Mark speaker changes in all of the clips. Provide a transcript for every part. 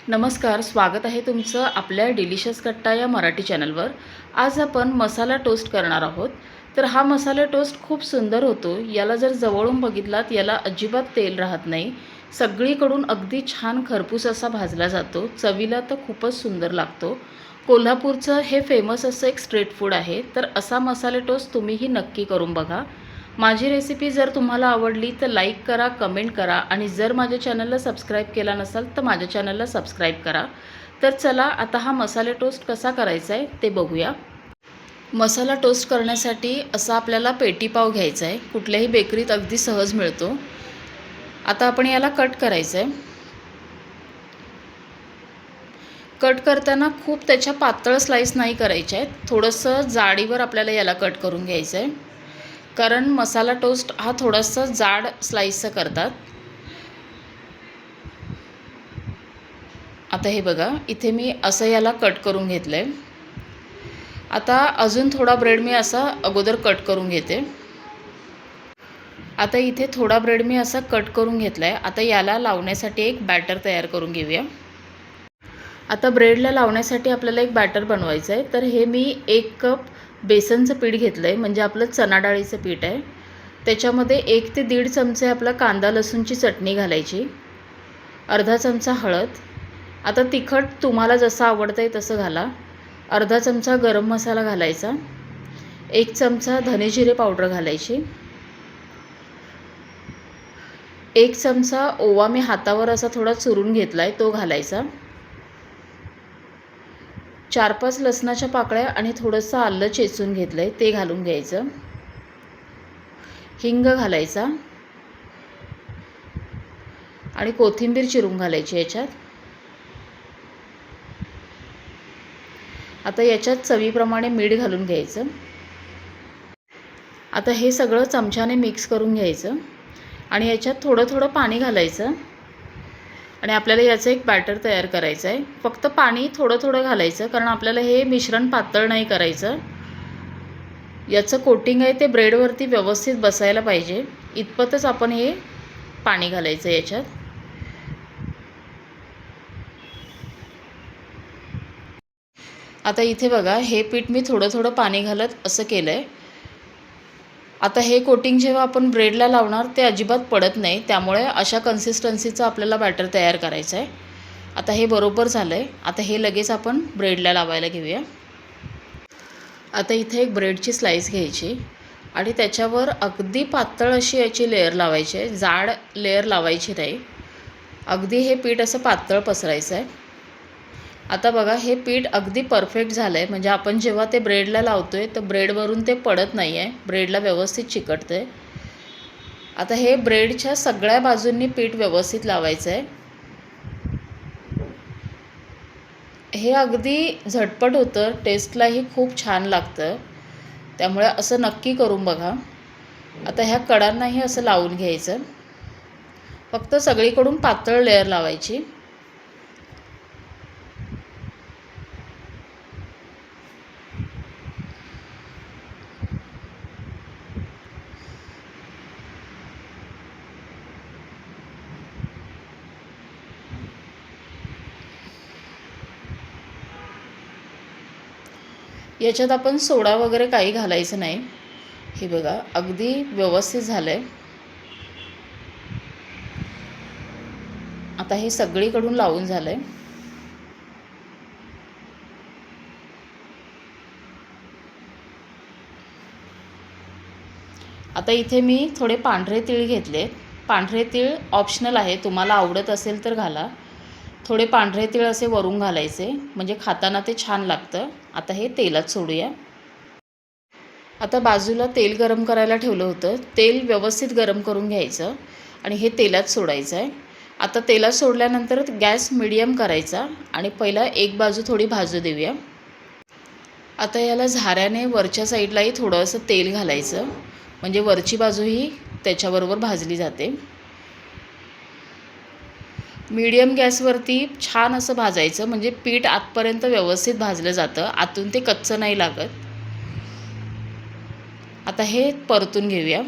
Speaker 1: नमस्कार, स्वागत आहे तुमचं आपल्या डिलिशियस कट्टा या मराठी चॅनलवर। आज आपण मसाला टोस्ट करणार आहोत। तर हा मसाला टोस्ट खूप सुंदर होतो। याला जर जवळून बघितलात याला अजिबात तेल राहत नाही। सगळीकडून अगदी छान खरपूस असा भाजला जातो। चवीला तर खूपच सुंदर लागतो। कोल्हापूरचं हे फेमस असं एक स्ट्रीट फूड आहे। तर असा मसाला टोस्ट तुम्हीही नक्की करून बघा। माझी रेसिपी जर तुम्हाला आवडली तर लाईक करा, कमेंट करा आणि जर माझ्या चॅनलला सबस्क्राईब केला नसाल तर माझ्या चॅनलला सबस्क्राईब करा। तर चला आता हा मसाला टोस्ट कसा करायचा आहे ते बघूया। मसाला टोस्ट करण्यासाठी असा आपल्याला पेटी पाव घ्यायचा आहे। कुठल्याही बेकरीत अगदी सहज मिळतो। आता आपण याला कट करायचं आहे। कट करताना खूप त्याच्या पातळ स्लाइस नाही करायचे आहेत। थोडंसं जाडीवर आपल्याला याला कट करून घ्यायचं आहे, कारण मसाला टोस्ट हा थोडासा जाड स्लाइसचा करतात। आता हे बघा, इथे मी असं याला कट करून घेतलं आहे। आता अजून थोडा ब्रेड मी असा अगोदर कट करून घेते। आता इथे थोडा ब्रेड मी असा कट करून घेतला आहे। आता याला लावण्यासाठी एक बॅटर तयार करून घेऊया। आता ब्रेडला लावण्यासाठी आपल्याला एक बॅटर बनवायचं आहे। तर हे मी 1 कप बेसनचं पीठ घेतलं आहे, म्हणजे आपलं चणा डाळीचं पीठ आहे। त्याच्यामध्ये 1 ते 1.5 चमचे आपला कांदा लसूणची चटणी घालायची, अर्धा चमचा हळद, आता तिखट तुम्हाला जसं आवडतं आहे तसं घाला, अर्धा चमचा गरम मसाला घालायचा, 1 चमचा धने जिरे पावडर घालायची, 1 चमचा ओवा मी हातावर असा थोडा चुरून घेतला आहे तो घालायचा, 4-5 लसणाच्या पाकळ्या आणि थोडंसं आलं चेचून घेतलं आहे ते घालून घ्यायचं, हिंग घालायचा आणि कोथिंबीर चिरून घालायची याच्यात। आता याच्यात चवीप्रमाणे मीठ घालून घ्यायचं। आता हे सगळं चमच्याने मिक्स करून घ्यायचं आणि याच्यात थोडं थोडं पाणी घालायचं आणि आपल्याला याचं एक बॅटर तयार करायचं आहे। फक्त पाणी थोडं थोडं घालायचं, कारण आपल्याला हे मिश्रण पातळ नाही करायचं। याचं कोटिंग आहे ते ब्रेडवरती व्यवस्थित बसायला पाहिजे, इतपतच आपण हे पाणी घालायचं याच्यात। आता इथे बघा, हे पीठ मी थोडं थोडं पाणी घालत असं केलं आहे। आता हे कोटिंग जेव्हा आपण ब्रेडला लावणार ते अजिबात पडत नाही, त्यामुळे अशा कन्सिस्टन्सीचं आपल्याला बॅटर तयार करायचं आहे। आता हे बरोबर झालं आहे। आता हे लगेच आपण ब्रेडला लावायला घेऊया। आता इथे एक ब्रेडची स्लाइस घ्यायची आणि त्याच्यावर अगदी पातळ अशी याची लेयर लावायची आहे, जाड लेयर लावायची नाही। अगदी हे पीठ असं पातळ पसरायचं आहे। आता बघा, हे पीठ अगदी परफेक्ट झालं आहे, म्हणजे आपण जेव्हा ते ब्रेडला लावतो आहे तर ब्रेडवरून ते पडत नाही आहे, ब्रेडला व्यवस्थित चिकटतं आहे। आता हे ब्रेडच्या सगळ्या बाजूंनी पीठ व्यवस्थित लावायचं आहे। हे अगदी झटपट होतं, टेस्टलाही खूप छान लागतं, त्यामुळे असं नक्की करून बघा। आता ह्या कडांनाही असं लावून घ्यायचं, फक्त सगळीकडून पातळ लेयर लावायची। याच्यात आपण सोडा वगैरे काही घालायचं नाही। हे बघा, अगदी व्यवस्थित झालं आहे। आता हे सगळीकडून लावून झालं आहे। आता इथे मी थोडे पांढरे तीळ घेतले। पांढरे तीळ ऑप्शनल आहे, तुम्हाला आवडत असेल तर घाला। थोडे पांढरे तीळ असे वरून घालायचे, म्हणजे खाताना ते छान लागतं। आता हे तेलात सोडूया। आता बाजूला तेल गरम करायला ठेवलं होतं, तेल व्यवस्थित गरम करून घ्यायचं आणि हे तेलात सोडायचं आहे। आता तेलात सोडल्यानंतर गॅस मीडियम करायचा आणि पहिला एक बाजू थोडी भाजू देऊया। आता याला झाऱ्याने वरच्या साईडलाही थोडंसं तेल घालायचं, म्हणजे वरची बाजूही त्याच्याबरोबर भाजली जाते। मीडियम गॅसवरती छान असं भाजायचं, म्हणजे पीठ आतपर्यंत व्यवस्थित भाजलं जातं, आतून ते कच्चं नाही लागत। आता हे परतून घेऊया।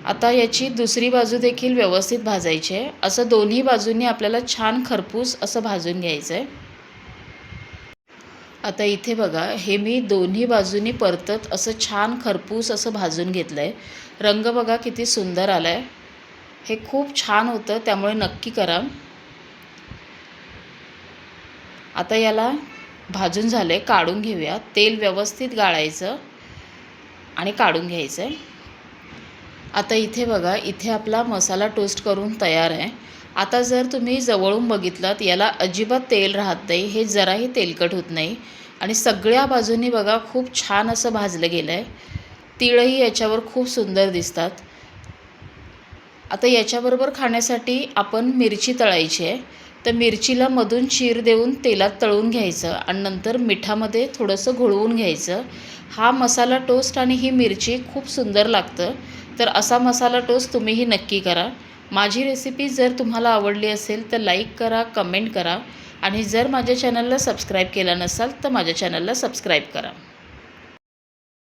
Speaker 1: आता याची दुसरी बाजू देखील व्यवस्थित भाजायची आहे. असं दोन्ही बाजूंनी आपल्याला छान खरपूस असं भाजून घ्यायचं आहे. आता इथे बघा, हे मी दोन्ही बाजूंनी परतत असं छान खरपूस असं भाजून घेतलं आहे. रंग बघा किती सुंदर आला आहे. हे खूप छान होतं, त्यामुळे नक्की करा. आता याला भाजून झाले, काढून घेऊया. तेल व्यवस्थित गाळायचं आणि काढून घ्यायचं आहे. आता इथे बघा, इथे आपला मसाला टोस्ट करून तयार आहे. आता जर तुम्ही जवळून बघितलात, याला अजिबात तेल राहत नाही. हे जराही तेलकट होत नाही आणि सगळ्या बाजूंनी बघा खूप छान असं भाजलं गेलं आहे. तीळही याच्यावर खूप सुंदर दिसतात. आता याच्याबरोबर खाण्यासाठी आपण मिरची तळायची आहे. तर मिरचीला मधून चीर देऊन तेलात तळून घ्यायचं आणि नंतर मिठामध्ये थोडंसं घोळवून घ्यायचं. हा मसाला टोस्ट आणि ही मिरची खूप सुंदर लागतं. तर असा मसाला टोस्ट तुम्हीही नक्की करा. माझी रेसिपी जर तुम्हाला आवडली असेल तर लाईक करा, कमेंट करा आणि जर माझ्या चॅनलला सबस्क्राईब केलं नसाल तर माझ्या चॅनलला सबस्क्राईब करा.